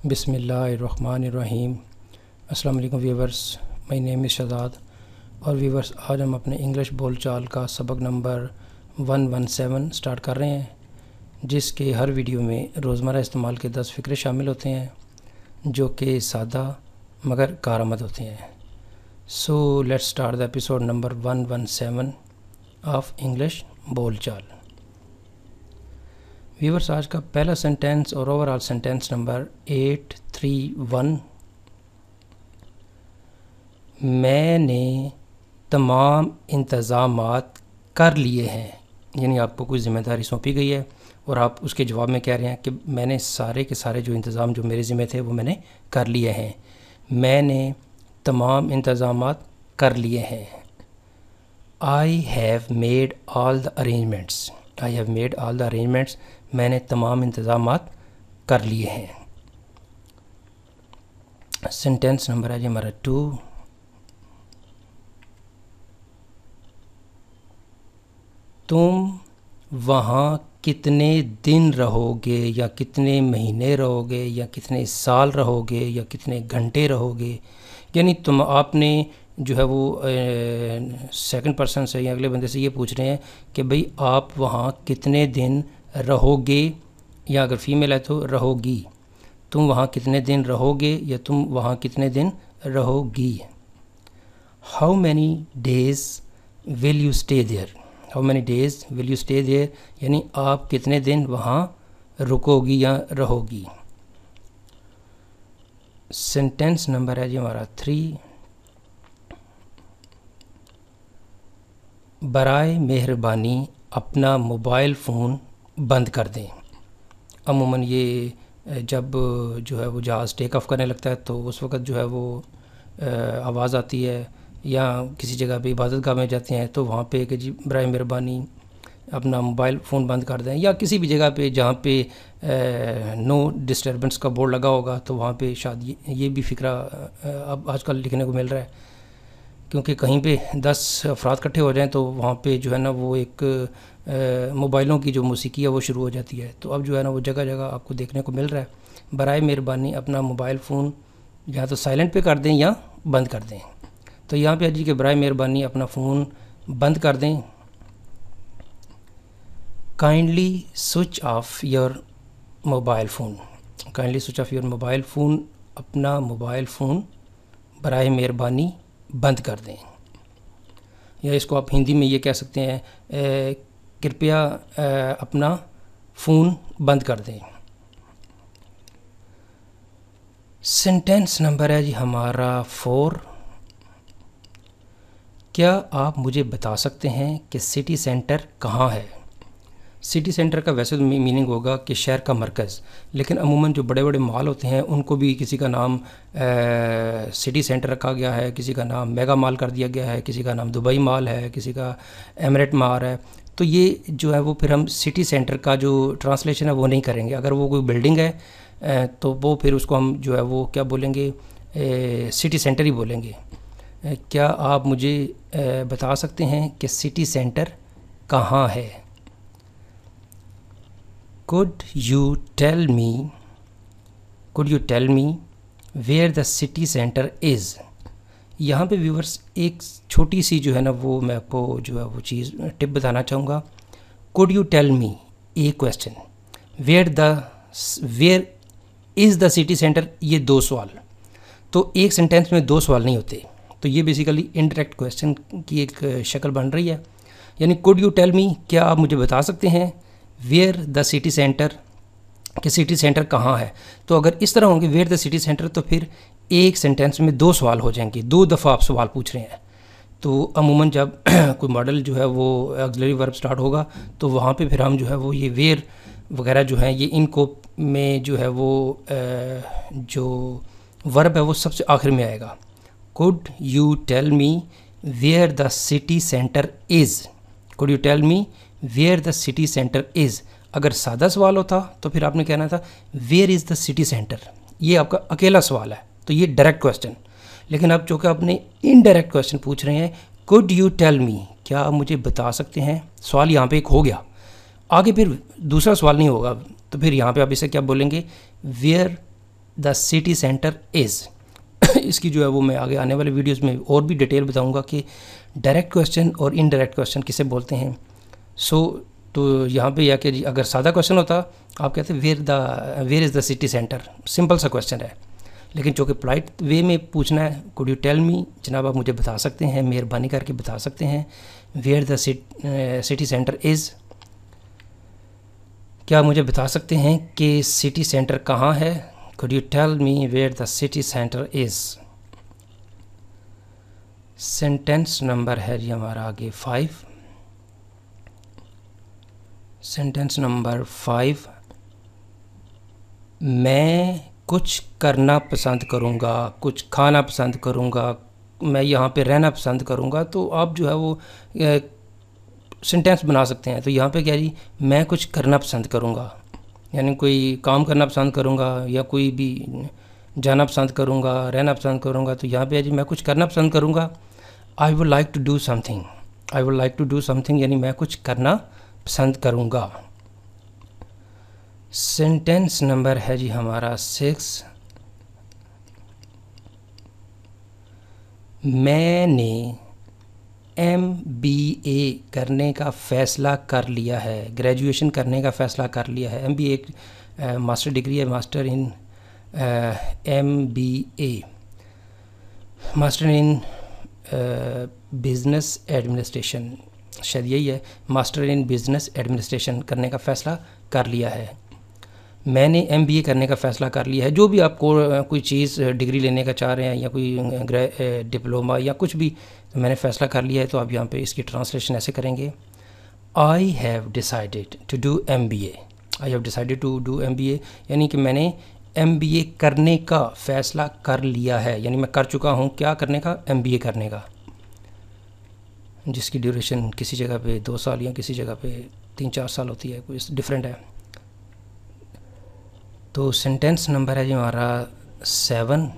बिस्मिल्लाहिर्रहमानिर्रहीम। अस्सलाम वालेकुम viewers, my name is Shahzad. और व्यूवर्स, आज हम अपने इंग्लिश बोलचाल का सबक नंबर 117 स्टार्ट कर रहे हैं, जिसके हर वीडियो में रोज़मर्रा इस्तेमाल के 10 फ़िक्रे शामिल होते हैं जो कि सादा मगर कारआमद होते हैं। So let's start the episode number 117 of English बोलचाल। व्यूवर्स, आज का पहला सेंटेंस और ओवरऑल सेंटेंस नंबर 831। मैंने तमाम इंतज़ामात कर लिए हैं, यानी आपको कोई ज़िम्मेदारी सौंपी गई है और आप उसके जवाब में कह रहे हैं कि मैंने सारे के सारे जो इंतज़ाम जो मेरे ज़िम्मे थे वो मैंने कर लिए हैं। मैंने तमाम इंतज़ामात कर लिए हैं। I have made all the arrangements. I have made all the arrangements. मैंने तमाम इंतज़ामात कर लिए हैं। सेंटेंस नंबर है जी हमारा 2। तुम वहाँ कितने दिन रहोगे, या कितने महीने रहोगे, या कितने साल रहोगे, या कितने घंटे रहोगे, यानी आपने जो है वो सेकंड पर्सन से या अगले बंदे से ये पूछ रहे हैं कि भाई आप वहाँ कितने दिन रहोगे, या अगर फीमेल है तो रहोगी। तुम वहाँ कितने दिन रहोगे या तुम वहाँ कितने दिन रहोगी। How many days will you stay there. How many days will you stay there, यानी आप कितने दिन वहाँ रुकोगी या रहोगी। सेंटेंस नंबर है जी हमारा 3। बराए मेहरबानी अपना मोबाइल फ़ोन बंद कर दें। अमूमन ये जब जो है वो जहाज़ टेक ऑफ करने लगता है तो उस वक़्त जो है वो आवाज़ आती है, या किसी जगह पे इबादत गाह में जाते हैं तो वहाँ पे कि जी बराए मेहरबानी अपना मोबाइल फ़ोन बंद कर दें, या किसी भी जगह पे जहाँ पे नो डिस्टर्बेंस का बोर्ड लगा होगा तो वहाँ पे शायद ये भी फ़िक्रा अब आजकल लिखने को मिल रहा है, क्योंकि कहीं पे 10 अफराद इकट्ठे हो जाएं तो वहाँ पे जो है ना वो एक मोबाइलों की जो मौसीकी है वो शुरू हो जाती है। तो अब जो है ना वो जगह जगह आपको देखने को मिल रहा है। बराए मेहरबानी अपना मोबाइल फ़ोन या तो साइलेंट पे कर दें या बंद कर दें। तो यहाँ पे जी कि बराए मेहरबानी अपना फ़ोन बंद कर दें। Kindly switch off your mobile phone. Kindly switch off your mobile phone, अपना मोबाइल फ़ोन बराए मेहरबानी बंद कर दें। या इसको आप हिंदी में ये कह सकते हैं कृपया अपना फ़ोन बंद कर दें। सेंटेंस नंबर है जी हमारा 4। क्या आप मुझे बता सकते हैं कि सिटी सेंटर कहाँ है। सिटी सेंटर का वैसे तो मीनिंग होगा कि शहर का मरकज़, लेकिन अमूमन जो बड़े बड़े मॉल होते हैं उनको भी किसी का नाम सिटी सेंटर रखा गया है, किसी का नाम मेगा मॉल कर दिया गया है, किसी का नाम दुबई मॉल है, किसी का एमिरेट मॉल है। तो ये जो है वो फिर हम सिटी सेंटर का जो ट्रांसलेशन है वो नहीं करेंगे। अगर वो कोई बिल्डिंग है तो वो फिर उसको हम जो है वो क्या बोलेंगे, सिटी सेंटर ही बोलेंगे। क्या आप मुझे बता सकते हैं कि सिटी सेंटर कहाँ है। Could you tell me where the city center is। यहाँ पे व्यूवर्स एक छोटी सी जो है ना वो मैं आपको जो है वो चीज़ टिप बताना चाहूँगा। Could you tell me a question, where is the city center, ये 2 सवाल। तो एक सेंटेंस में 2 सवाल नहीं होते, तो ये बेसिकली इनडायरेक्ट क्वेश्चन की एक शक्ल बन रही है। यानी कुड यू टेल मी, क्या आप मुझे बता सकते हैं, वेयर द सिटी सेंटर, कि सिटी सेंटर कहाँ है। तो अगर इस तरह होंगे वेयर द सिटी सेंटर तो फिर एक सेंटेंस में 2 सवाल हो जाएंगे, 2 दफ़ा आप सवाल पूछ रहे हैं। तो अमूमन जब कोई मॉडल जो है वो ऑक्सिलरी वर्ब स्टार्ट होगा तो वहाँ पे फिर हम जो है वो ये वेयर वगैरह जो है ये इनको में जो है वो जो वर्ब है वो सबसे आखिर में आएगा। Could you tell me where the city centre is. Could you tell me where the city centre is. अगर सादा सवाल होता तो फिर आपने कहना था where is the city centre. ये आपका अकेला सवाल है, तो ये डायरेक्ट क्वेश्चन। लेकिन अब चूँकि आपने इनडायरेक्ट क्वेश्चन पूछ रहे हैं, कुड यू टेल मी, क्या आप मुझे बता सकते हैं, सवाल यहाँ पे एक हो गया। आगे फिर दूसरा सवाल नहीं होगा, तो फिर यहाँ पे आप इसे क्या बोलेंगे, where the city centre is. इसकी जो है वो मैं आगे आने वाले वीडियोस में और भी डिटेल बताऊंगा कि डायरेक्ट क्वेश्चन और इनडायरेक्ट क्वेश्चन किसे बोलते हैं। तो यहाँ पे या कि जी अगर सादा क्वेश्चन होता आप कहते where is the city centre, simple सा क्वेश्चन है। लेकिन जो कि पोलाइट वे में पूछना है, कुड यू टेल मी, जनाब आप मुझे बता सकते हैं, मेहरबानी करके बता सकते हैं where the city centre is, क्या मुझे बता सकते हैं कि सिटी सेंटर कहाँ है। Could you tell me where the city centre is. Sentence number है जी हमारा आगे 5। सेंटेंस नंबर 5, मैं कुछ करना पसंद करूँगा, कुछ खाना पसंद करूँगा, मैं यहाँ पे रहना पसंद करूँगा। तो आप जो है वो सेंटेंस बना सकते हैं। तो यहाँ पे क्या जी, मैं कुछ करना पसंद करूँगा, यानी कोई काम करना पसंद करूँगा या कोई भी जाना पसंद करूँगा, रहना पसंद करूँगा। तो यहाँ पे जी मैं कुछ करना पसंद करूँगा। I would like to do something, I would like to do something यानी मैं कुछ करना पसंद करूँगा। सेंटेंस नंबर है जी हमारा 6, मैंने MBA करने का फ़ैसला कर लिया है, ग्रेजुएशन करने का फ़ैसला कर लिया है। MBA एक मास्टर डिग्री है, master in MBA, master in business administration, शायद यही है, मास्टर इन बिज़नेस एडमिनिस्ट्रेशन करने का फ़ैसला कर लिया है। मैंने MBA करने का फ़ैसला कर लिया है। जो भी आपको कोई चीज़ डिग्री लेने का चाह रहे हैं या कोई डिप्लोमा या कुछ भी, तो मैंने फ़ैसला कर लिया है। तो आप यहाँ पे इसकी ट्रांसलेशन ऐसे करेंगे, I have decided to do MBA, I have decided to do MBA यानी कि मैंने MBA करने का फ़ैसला कर लिया है, यानी मैं कर चुका हूँ क्या करने का, MBA करने का, जिसकी ड्यूरेशन किसी जगह पे 2 साल या किसी जगह पे 3-4 साल होती है, कोई डिफरेंट है। तो सेंटेंस नंबर है जी हमारा 7,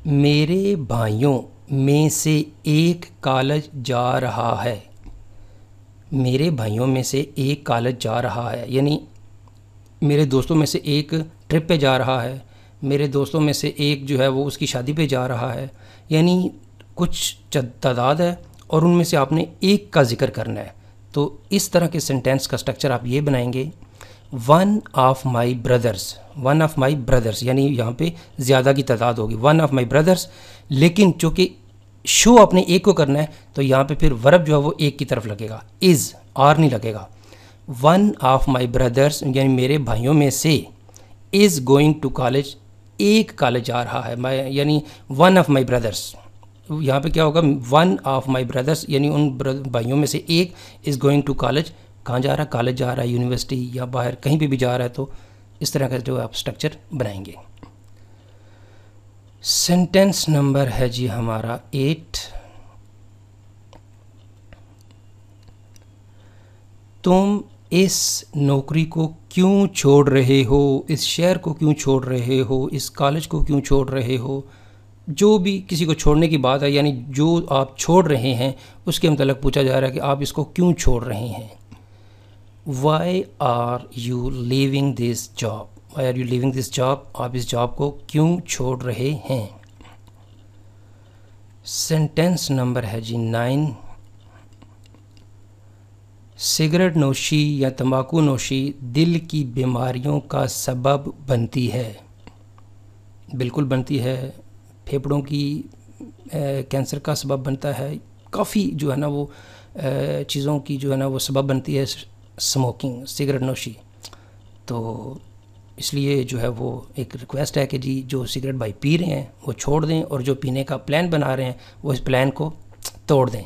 मेरे भाइयों में से एक कॉलेज जा रहा है, मेरे भाइयों में से एक कॉलेज जा रहा है यानी मेरे दोस्तों में से एक ट्रिप पे जा रहा है, मेरे दोस्तों में से एक जो है वो उसकी शादी पे जा रहा है, यानी कुछ तादाद है और उनमें से आपने एक का जिक्र करना है। तो इस तरह के सेंटेंस का स्ट्रक्चर आप ये बनाएंगे, one of my brothers, one of my brothers यानी यहाँ पे ज़्यादा की तादाद होगी, वन ऑफ माई ब्रदर्स। लेकिन चूँकि शो आपने एक को करना है तो यहाँ पे फिर वर्ब जो है वो एक की तरफ लगेगा, इज़, आर नहीं लगेगा। वन ऑफ माई ब्रदर्स यानी मेरे भाइयों में से, इज़ गोइंग टू कॉलेज, एक कॉलेज जा रहा है, यानी वन ऑफ माई ब्रदर्स। यहाँ पे क्या होगा, वन ऑफ माई ब्रदर्स यानी उन भाइयों में से एक इज़ गोइंग टू कॉलेज, कहाँ जा रहा है, कॉलेज जा रहा है, यूनिवर्सिटी या बाहर कहीं पे भी जा रहा है। तो इस तरह का जो आप स्ट्रक्चर बनाएंगे। सेंटेंस नंबर है जी हमारा 8, तुम इस नौकरी को क्यों छोड़ रहे हो, इस शहर को क्यों छोड़ रहे हो, इस कॉलेज को क्यों छोड़ रहे हो। जो भी किसी को छोड़ने की बात है यानी जो आप छोड़ रहे हैं उसके मतलब पूछा जा रहा है कि आप इसको क्यों छोड़ रहे हैं। Why are you leaving this job, why are you leaving this job, आप इस जॉब को क्यों छोड़ रहे हैं। सेंटेंस नंबर है जी 9, सिगरेट नोशी या तंबाकू नोशी दिल की बीमारियों का सबब बनती है, बिल्कुल बनती है, फेफड़ों की कैंसर का सबब बनता है, काफ़ी जो है ना वो चीज़ों की जो है ना वो सबब बनती है स्मोकिंग, सिगरेट नोशी। तो इसलिए जो है वो एक रिक्वेस्ट है कि जी जो सिगरेट भाई पी रहे हैं वो छोड़ दें और जो पीने का प्लान बना रहे हैं वो इस प्लान को तोड़ दें,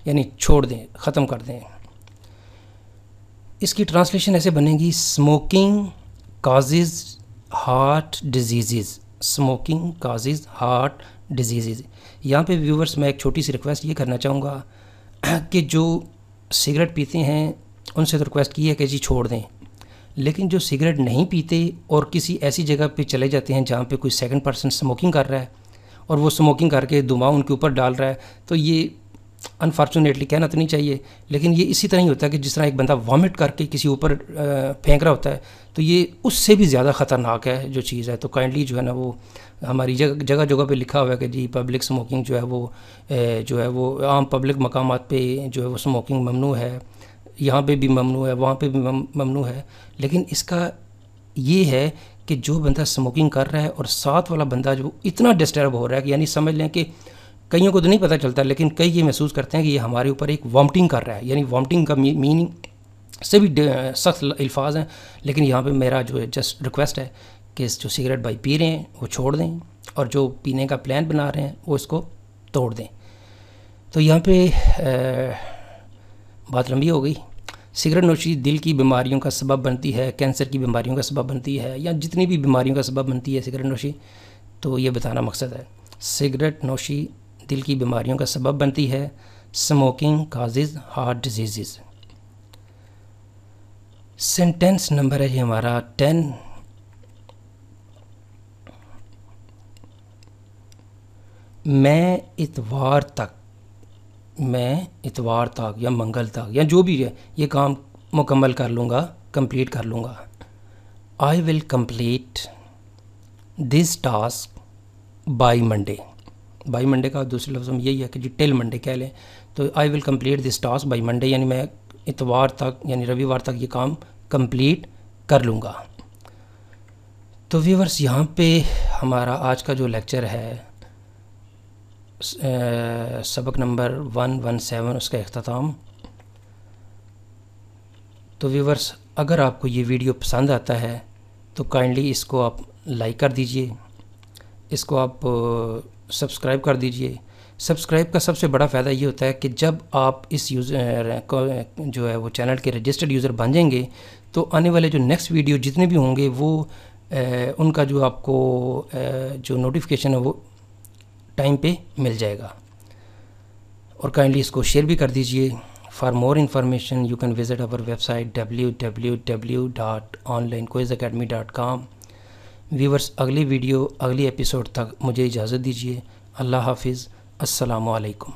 यानी छोड़ दें, ख़त्म कर दें। इसकी ट्रांसलेशन ऐसे बनेगी, smoking causes heart disease, smoking causes heart disease. यहाँ पे व्यूवर्स मैं एक छोटी सी रिक्वेस्ट ये करना चाहूँगा कि जो सिगरेट पीते हैं उनसे तो रिक्वेस्ट की है कि जी छोड़ दें, लेकिन जो सिगरेट नहीं पीते और किसी ऐसी जगह पे चले जाते हैं जहाँ पे कोई सेकंड पर्सन स्मोकिंग कर रहा है और वो स्मोकिंग करके धुआं उनके ऊपर डाल रहा है, तो ये अनफॉर्चुनेटली कहना तो नहीं चाहिए, लेकिन ये इसी तरह ही होता है कि जिस तरह एक बंदा वॉमिट करके किसी ऊपर फेंक रहा होता है, तो ये उससे भी ज़्यादा ख़तरनाक है जो चीज़ है। तो काइंडली जो है ना वो हमारी जगह जगह पे लिखा हुआ है कि जी पब्लिक स्मोकिंग जो है वो आम पब्लिक मकामात पे जो है वो स्मोकिंग ममनू है, यहाँ पे भी ममनू है, वहाँ पे भी ममनू है। लेकिन इसका ये है कि जो बंदा स्मोकिंग कर रहा है और साथ वाला बंदा जो इतना डिस्टर्ब हो रहा है कि यानी समझ लें कि कईयों को तो नहीं पता चलता, लेकिन कई ये महसूस करते हैं कि ये हमारे ऊपर एक वॉमिटिंग कर रहा है। यानी वॉमिटिंग का मीनिंग से भी सख्त अल्फाज हैं, लेकिन यहाँ पे मेरा जो है जस्ट रिक्वेस्ट है कि जो सिगरेट भाई पी रहे हैं वो छोड़ दें, और जो पीने का प्लान बना रहे हैं वो इसको तोड़ दें। तो यहाँ पे बात लंबी हो गई। सिगरेट नोशी दिल की बीमारियों का सबब बनती है, कैंसर की बीमारियों का सबब बनती है, या जितनी भी बीमारियों का सबब बनती है सिगरेट नोशी, तो ये बताना मकसद है। सिगरेट नोशी दिल की बीमारियों का सबब बनती है। Smoking causes heart disease. Sentence number है जी हमारा 10। मैं इतवार तक या मंगल तक या जो भी है ये काम मुकम्मल कर लूँगा, कंप्लीट कर लूँगा। I will complete this task by Monday. By Monday का दूसरे लफ्ज़ में यही है कि जी टिल मंडे कह लें। तो I will complete this task by Monday, यानी मैं इतवार तक यानी रविवार तक ये काम कंप्लीट कर लूँगा। तो व्यूअर्स यहाँ पे हमारा आज का जो लेक्चर है सबक नंबर 117 उसका इख्तिताम। तो व्यूअर्स अगर आपको ये वीडियो पसंद आता है तो काइंडली इसको आप लाइक कर दीजिए, इसको आप सब्सक्राइब कर दीजिए। सब्सक्राइब का सबसे बड़ा फ़ायदा ये होता है कि जब आप इस यूज़र जो है वो चैनल के रजिस्टर्ड यूज़र बन जाएंगे तो आने वाले जो नेक्स्ट वीडियो जितने भी होंगे वो उनका जो आपको जो नोटिफिकेशन है वो टाइम पे मिल जाएगा। और काइंडली इसको शेयर भी कर दीजिए। For more information you can visit our website www.onlinequizacademy.com। Viewers अगली वीडियो अगली एपिसोड तक मुझे इजाज़त दीजिए। अल्लाह हाफिज़। अस्सलामु अलैकुम।